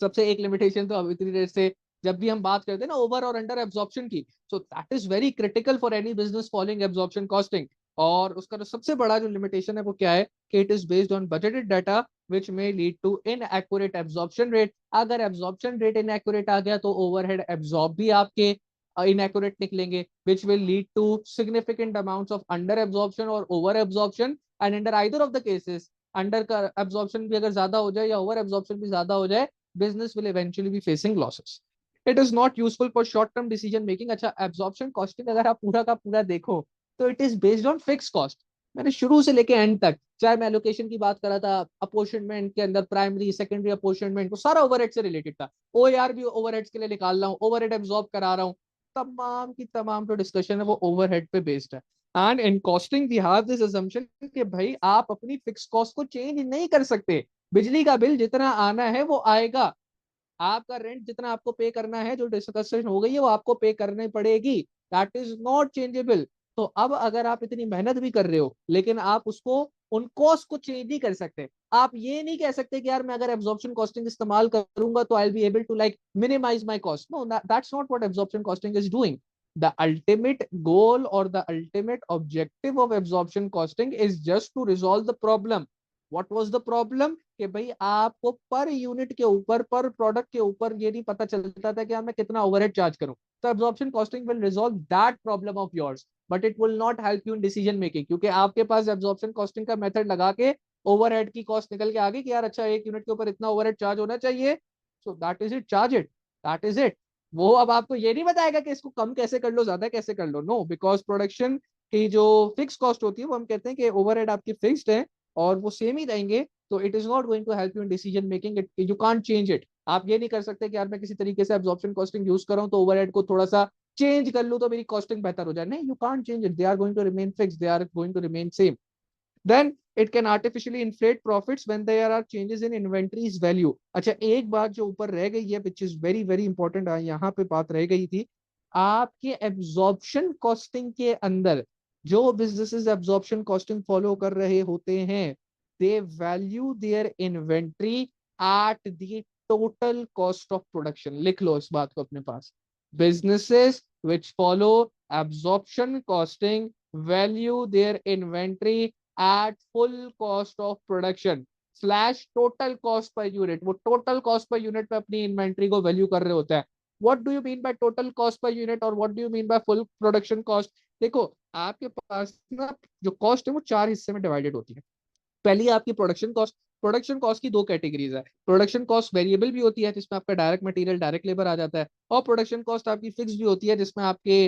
सबसे एक लिमिटेशन तो अब इतनी देर से जब भी हम बात करते हैं ना ओवर और अंडर एब्जॉर्प्शन की, सो that is very critical for any business following absorption costing. और उसका जो सबसे बड़ा जो लिमिटेशन है वो क्या है, कि it is based on budgeted data which में lead to inaccurate absorption rate. अगर एब्जॉर्प्शन रेट इनएक्यूरेट आ गया तो ओवरहेड एब्जॉर्ब भी आपके इनएक्यूरेट निकलेंगे, which will lead to significant amounts of under absorption और over absorption. And under either of the cases, under का एब्जॉर्प्शन भी अगर ज्यादा हो जाए या ओवर एब्जॉर्प्शन भी ज्यादा हो जाए, business will eventually be facing losses. It is not useful for short term decision making। अच्छा, absorption costing अगर आप पूरा का पूरा देखो तो it is based on fixed cost। मैंने शुरू से लेके एंड तक, चाहे मैं एलोकेशन की बात कर रहा था, अपोर्शनमेंट के अंदर प्राइमरी सेकेंडरी अपोर्शनमेंट, वो सारा ओवरहेड से रिलेटेड था। ओएआर भी ओवरहेड्स के लिए निकाल रहा हूँ, ओवरहेड एब्जॉर्ब करा रहा हूँ, तमाम की तमाम जो डिस्कशन है वो ओवरहेड पे बेस्ड है। And in costing we have this assumption कि भाई आप अपनी फिक्स कॉस्ट को चेंज नहीं कर सकते। बिजली का बिल जितना आना है वो आएगा, आपका रेंट जितना आपको पे करना है, जो डिस्कशन हो गई है वो आपको पे करनी पड़ेगी, दैट इज नॉट चेंजेबल। तो अब अगर आप इतनी मेहनत भी कर रहे हो लेकिन आप उसको उन कॉस्ट को चेंज नहीं कर सकते। आप ये नहीं कह सकते कि यार मैं अगर एब्जॉर्प्शन कॉस्टिंग इस्तेमाल करूंगा तो I be able to like minimize my cost. No, that's not what absorption costing is doing. The ultimate goal or the ultimate objective of absorption costing is just to resolve the problem। What was the problem? कि भाई आपको पर यूनिट के ऊपर, पर प्रोडक्ट के ऊपर ये नहीं पता चलता था कि यार मैं कितना ओवरहेड चार्ज करूं। तो absorption costing will resolve that problem of yours, but it will not help you in decision making, क्योंकि आपके पास एब्जॉर्प्शन कॉस्टिंग का मेथड लगा के ओवरहेड की कॉस्ट निकल के आ गई कि यार अच्छा एक यूनिट के ऊपर इतना ओवरहेड चार्ज होना चाहिए, सो that is it, charge it, that is it. वो अब आपको ये नहीं बताएगा कि इसको कम कैसे कर लो, ज्यादा कैसे कर लो। नो, बिकॉज प्रोडक्शन की जो फिक्स कॉस्ट होती है वो हम कहते हैं कि ओवरहेड आपकी फिक्स्ड है और वो सेम ही रहेंगे, तो it is not going to help you in decision making, it you can't change it. आप ये नहीं कर सकते कि यार मैं किसी तरीके से एब्जॉर्प्शन कॉस्टिंग यूज कर रहा हूं तो ओवरहेड को थोड़ा सा चेंज कर लूं तो मेरी कॉस्टिंग बेहतर हो जाए। नहीं, you can't change it, they are going to remain fix, they are going to remain same. Then it can artificially inflate profits when there are changes in inventory's value। अच्छा, एक बात जो ऊपर रह गई है which is very very important, यहाँ पे बात रह गई थी, आपके एब्जॉर्प्शन कॉस्टिंग के अंदर जो बिजनेसेस एब्जॉर्प्शन कॉस्टिंग फॉलो कर रहे होते हैं, they value their inventory at the total cost of production. लिख लो इस बात को अपने पास, businesses which follow absorption costing value their inventory at full cost of production slash total cost per unit. वो टोटल कॉस्ट पर यूनिट पे अपनी इन्वेंट्री को वैल्यू कर रहे होते हैं। What do you mean by total cost per unit और what do you mean by full production cost? देखो, आपके पास ना जो कॉस्ट है वो 4 हिस्से में डिवाइडेड होती है। पहली आपकी प्रोडक्शन कॉस्ट। प्रोडक्शन कॉस्ट की दो कैटेगरीज है, प्रोडक्शन कॉस्ट वेरिएबल भी होती है जिसमें आपका डायरेक्ट मटेरियल डायरेक्ट लेबर आ जाता है, और प्रोडक्शन कॉस्ट आपकी फिक्स भी होती है जिसमें आपके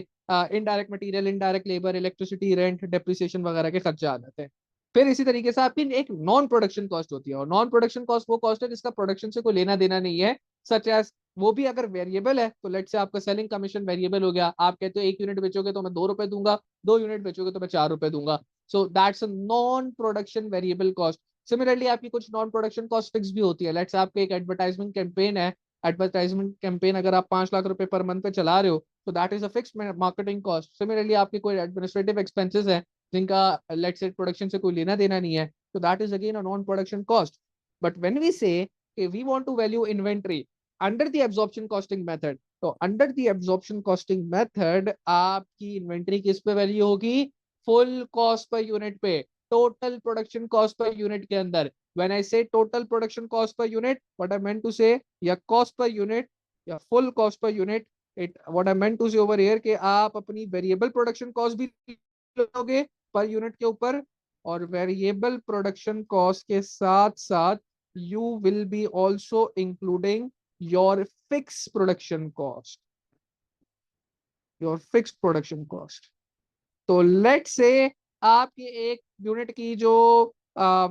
indirect material, indirect labour, electricity, rent, depreciation वगैरह के खर्चे आ जाते हैं। फिर इसी तरीके से आपकी एक नॉन प्रोडक्शन कॉस्ट होती है, और नॉन प्रोडक्शन कॉस्ट वो कॉस्ट है जिसका प्रोडक्शन से कोई लेना देना नहीं है, सच एज वो भी अगर वेरिएबल है तो लेट से आपका सेलिंग कमीशन वेरिएबल हो गया, आप कहते हो 1 यूनिट बेचोगे तो मैं 2 रुपए दूंगा, 2 यूनिट बेचोगे तो मैं 4 रुपए दूंगा। So that's a non production variable cost. Similarly आपकी कुछ नॉन प्रोडक्शन कॉस्ट फिक्स भी होती है। लेट्स आपके एक एडवर्टाइजमेंट कैंपेन है, एडवर्टाइजमेंट कैंपेन अगर आप 5 लाख रुपए पर मंथ पे चला रहे हो तो that is a fix marketing cost. Similarly आपके कोई एडमिनिस्ट्रेटिव एक्सपेंसेस है जिनका लेट्स से प्रोडक्शन से कोई लेना देना नहीं है, तो that is again a non production cost. But when we say we want to value inventory under the absorption costing method, तो under the absorption costing method आपकी इन्वेंट्री किस पे वैल्यू होगी? फुल कॉस्ट पर यूनिट पे, total production cost per unit के अंदर। When I say total production cost per unit, what I meant to say, या कॉस्ट पर यूनिट या full cost per unit, it what I meant to say over here कि आप अपनी वेरिएबल प्रोडक्शन कॉस्ट भी लोगे पर यूनिट के ऊपर, और वेरिएबल प्रोडक्शन कॉस्ट के साथ साथ you will B also including your fix production cost, your fix production cost. तो लेट से आपकी एक यूनिट की जो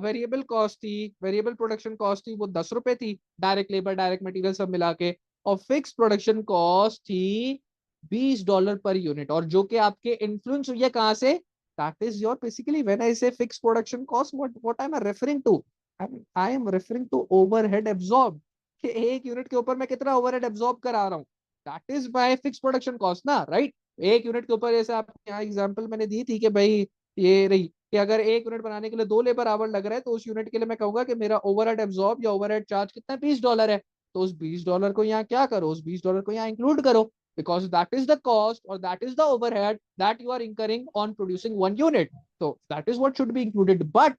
वेरिएबल कॉस्ट थी, वेरिएबल प्रोडक्शन कॉस्ट थी, वो 10 रुपए थी, डायरेक्ट लेबर डायरेक्ट मटेरियल सब मिला के, और फिक्स प्रोडक्शन कॉस्ट थी $20 पर यूनिट, और जो कि आपके इन्फ्लुएंस हुई है कहां से? That is your basically when I say fix production cost, what I am referring to? I am referring to overhead absorb, कि एक यूनिट के ऊपर मैं कितना ओवरहेड एब्जॉर्ब करा रहा हूँ, that is my fix production cost ना, राइट? एक यूनिट के ऊपर, जैसे आप यहाँ एग्जांपल मैंने दी थी कि भाई ये रही कि अगर एक यूनिट बनाने के लिए 2 लेबर आवर लग रहा है, तो उस यूनिट के लिए मैं कहूंगा कि मेरा ओवरहेड एब्जॉर्ब या ओवरहेड चार्ज कितना है? $20 है। तो उस $20 को यहाँ क्या करो, उस $20 को यहाँ इंक्लूड करो, because that is the cost और that is the overhead that you are incurring on producing 1 unit. तो that is what should be included. But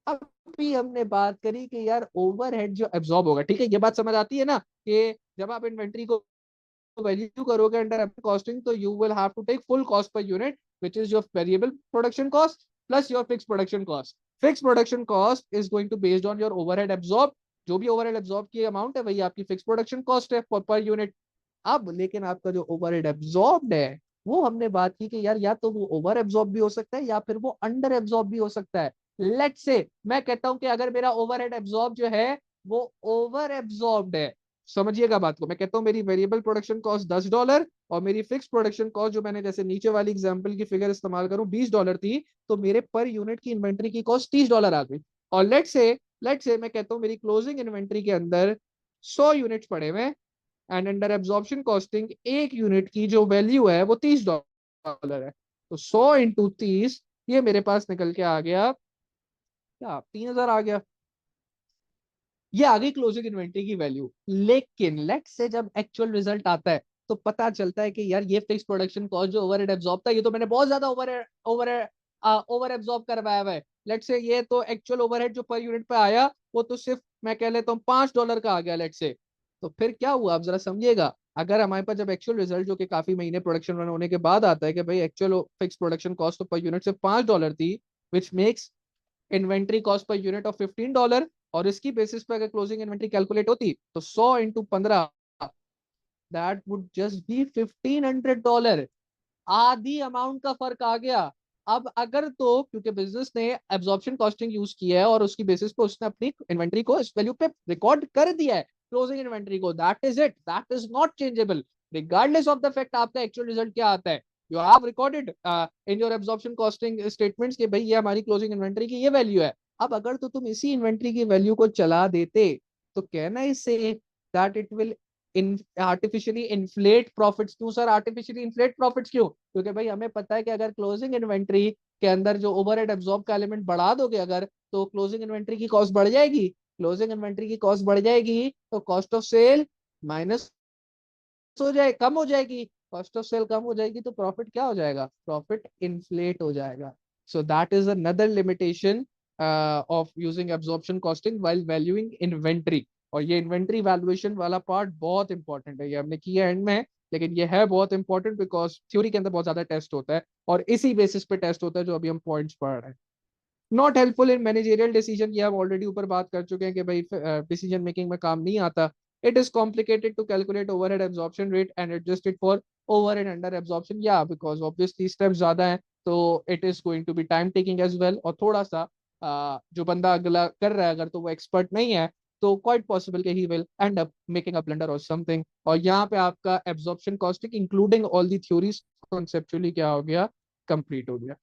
अभी हमने बात करी कि यार ओवरहेड जो एब्जॉर्ब होगा, ठीक है, ये बात समझ आती है ना कि जब आप इन्वेंट्री को वैल्यू करोगे अंडर कॉस्टिंग, तो you will have to take full cost per unit which is your variable production cost plus your fix production cost. Fix production cost is going to based on your overhead absorb, जो भी ओवरहेड एब्जॉर्ब की अमाउंट है वही आपकी फिक्स प्रोडक्शन कॉस्ट है पर यूनिट। अब लेकिन आपका जो ओवरहेड एब्जॉर्ब्ड है, वो हमने बात की कि यार या तो वो ओवर एब्जॉर्ब भी हो सकता है या फिर वो अंडर एब्जॉर्ब भी हो सकता है। लेट्स से मैं कहता हूं कि अगर मेरा ओवरहेड एब्जॉर्ब जो है वो ओवर एब्जॉर्ब्ड है, समझिएगा बात को, मैं कहता हूँ मेरी वेरिएबल प्रोडक्शन कॉस्ट $10 और मेरी फिक्स प्रोडक्शन कॉस्ट जो मैंने जैसे नीचे वाली एग्जांपल की फिगर इस्तेमाल करूं $20 थी, तो मेरे पर यूनिट की इन्वेंट्री की कॉस्ट $30 आ गई। और लेट्स से मैं कहता हूँ मेरी क्लोजिंग इन्वेंट्री के अंदर 100 यूनिट्स पड़े हुए, एंड अंडर एब्जॉर्प्शन कॉस्टिंग एक यूनिट की जो वैल्यू है वो $30 है। तो 100 × 30, ये मेरे पास निकल के आ गया क्या? 3,000 आ गया। ये आ गई क्लोजिंग इन्वेंट्री की वैल्यू। लेकिन लेट से जब एक्चुअल रिजल्ट आता है तो पता चलता है कि यार ये फिक्स प्रोडक्शन कॉस्ट जो ओवरहेड एब्जॉर्ब था, ये तो मैंने बहुत ज्यादा ओवर ओवर ओवर एब्जॉर्ब करवाया हुआ है। लेट से ये तो एक्चुअल ओवरहेड जो पर यूनिट पे आया वो तो सिर्फ मैं कह लेता हूँ $5 का आ गया, लेट से। तो फिर क्या हुआ आप जरा समझिएगा। अगर हमारे पास जब एक्चुअल रिजल्ट जो कि काफी महीने प्रोडक्शन रन होने के बाद आता है कि भाई एक्चुअल फिक्स प्रोडक्शन कॉस्ट तो पर यूनिट सिर्फ $5 थी, which makes inventory cost per unit of $15, और इसकी बेसिस पे अगर क्लोजिंग इन्वेंट्री कैलकुलेट होती तो 100 × 15, दैट वुड जस्ट बी $1,500। आधी अमाउंट का फर्क आ गया। अब अगर तो क्योंकि बिजनेस ने एब्जॉर्प्शन कॉस्टिंग यूज किया है और उसकी बेसिस पे उसने अपनी इन्वेंट्री को इस वैल्यू पे रिकॉर्ड कर दिया है, क्लोजिंग इन्वेंट्री को, that is it, that is not changeable regardless of the fact आपका एक्चुअल रिजल्ट क्या आता है। You have recorded in your absorption costing statements कि भाई ये हमारी क्लोजिंग इन्वेंट्री की ये वैल्यू है। अब अगर तो तुम इसी इन्वेंट्री की वैल्यू को चला देते तो कहना इससे that it will in artificially inflate profits. क्यों सर आर्टिफिशियली इन्फ्लेट प्रॉफिट्स क्यों? क्योंकि भाई हमें पता है कि अगर क्लोजिंग इन्वेंट्री के अंदर जो ओवरहेड एब्जॉर्ब का एलिमेंट बढ़ा दोगे अगर, तो क्लोजिंग इन्वेंट्री की कॉस्ट बढ़ जाएगी। क्लोजिंग इन्वेंट्री की कॉस्ट बढ़ जाएगी तो कॉस्ट ऑफ सेल माइनस हो जाए, कम हो जाएगी। कॉस्ट ऑफ सेल कम हो जाएगी तो प्रॉफिट क्या हो जाएगा? प्रॉफिट इन्फ्लेट हो जाएगा। सो that is another limitation of using absorption costing while valuing inventory. और ये इन्वेंट्री वैल्यूएशन वाला पार्ट बहुत इंपॉर्टेंट है, ये हमने किया एंड में, लेकिन ये है बहुत इंपॉर्टेंट बिकॉज थ्योरी के अंदर बहुत ज्यादा टेस्ट होता है और इसी बेसिस पे टेस्ट होता है जो अभी हम पॉइंट्स पढ़ रहे हैं। Not helpful in managerial decision, ये हम ऑलरेडी ऊपर बात कर चुके हैं कि भाई डिसीजन मेकिंग में काम नहीं आता। It is complicated to calculate overhead absorption rate and adjust it for over and under absorption, या बिकॉज ऑब्वियसली स्टेप्स ज्यादा है, तो it is going to be time taking as well. और थोड़ा सा जो बंदा अगला कर रहा है अगर तो वो एक्सपर्ट नहीं है तो क्वाइट पॉसिबल कि he will and up making a blunder और समथिंग। और यहाँ पे आपका absorption costing including all the theories conceptually क्या हो गया, कंप्लीट हो गया।